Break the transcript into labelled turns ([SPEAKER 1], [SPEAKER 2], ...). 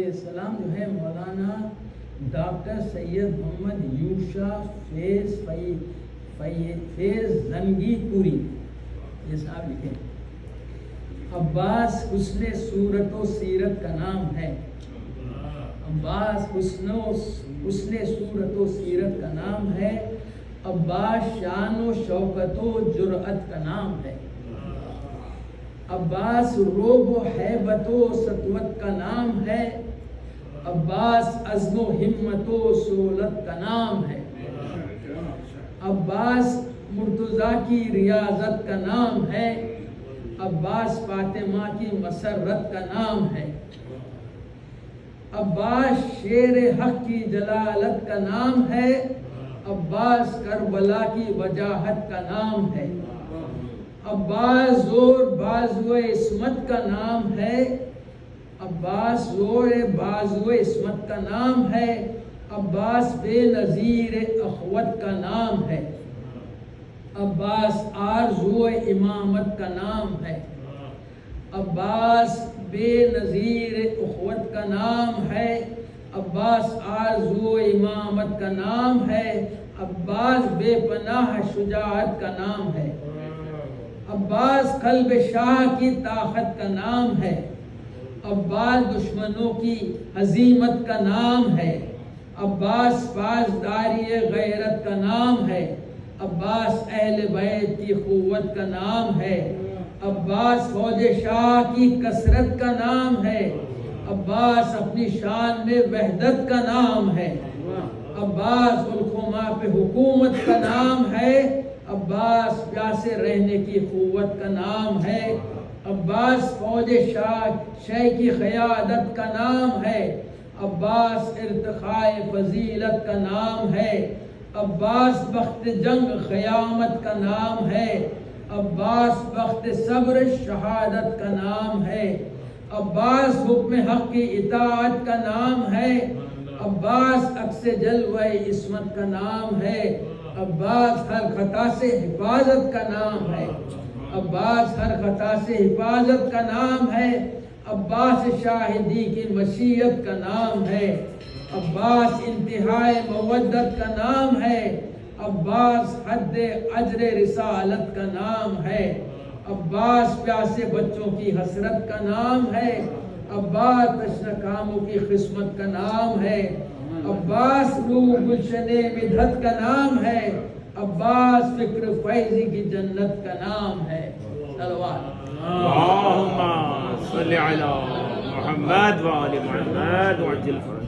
[SPEAKER 1] السلام جو ہے مولانا ڈاکٹر سید محمد یوشا فیض زنگی پوری یہ صاحب لکھے۔ عباس حسن صورت و سیرت کا نام ہے، عباس حسن صورت و سیرت کا نام ہے، عباس شان و شوکت و جرأت کا نام ہے، عباس روب و ہیبت و سطوت کا نام ہے، عباس عزم و ہمت و سہولت کا نام ہے، عباس مرتضیٰ کی ریاضت کا نام ہے، عباس فاطمہ کی مسرت کا نام ہے، عباس شیر حق کی جلالت کا نام ہے، عباس کربلا کی وجاہت کا نام ہے، عباس زور بازو عصمت کا نام ہے، عباس زور بازو عصمت کا نام ہے، عباس بے نظیر اخوت کا نام ہے، عباس آرزو امامت کا نام ہے، عباس بے نظیر اخوت کا نام ہے، عباس آرزو امامت کا نام ہے، عباس بے پناہ شجاعت کا نام ہے، عباس قلب شاہ کی طاقت کا نام ہے، عباس دشمنوں کی ہزیمت کا نام ہے، عباس پاسداری غیرت کا نام ہے، عباس اہل بیت کی قوت کا نام ہے، عباس فوج شاہ کی کثرت کا نام ہے، عباس اپنی شان میں وحدت کا نام ہے، عباس الخما پہ حکومت کا نام ہے، عباس پیاسے رہنے کی قوت کا نام ہے، عباس فوج شاہ کی قیادت کا نام ہے، عباس ارتقاء فضیلت کا نام ہے، عباس بخت جنگ قیامت کا نام ہے، عباس بخت صبر شہادت کا نام ہے، عباس حکم حق کی اطاعت کا نام ہے، عباس عکس جلوہ عصمت کا نام ہے، عباس ہر خطا سے حفاظت کا نام ہے، عباس ہر خطا سے حفاظت کا نام ہے، عباس شاہدی کی مشیت کا نام ہے، عباس انتہائی مودت کا نام ہے، عباس حد اجر رسالت کا نام ہے، عباس پیاسے بچوں کی حسرت کا نام ہے، عباس تشنہ کاموں کی قسمت کا نام ہے، عباس روح گلشن مدحت کا نام ہے، عباس فکر فیضی کی جنت کا نام ہے۔ صلوات
[SPEAKER 2] اللہم صلی علی محمد و آل محمد وعجل فرج۔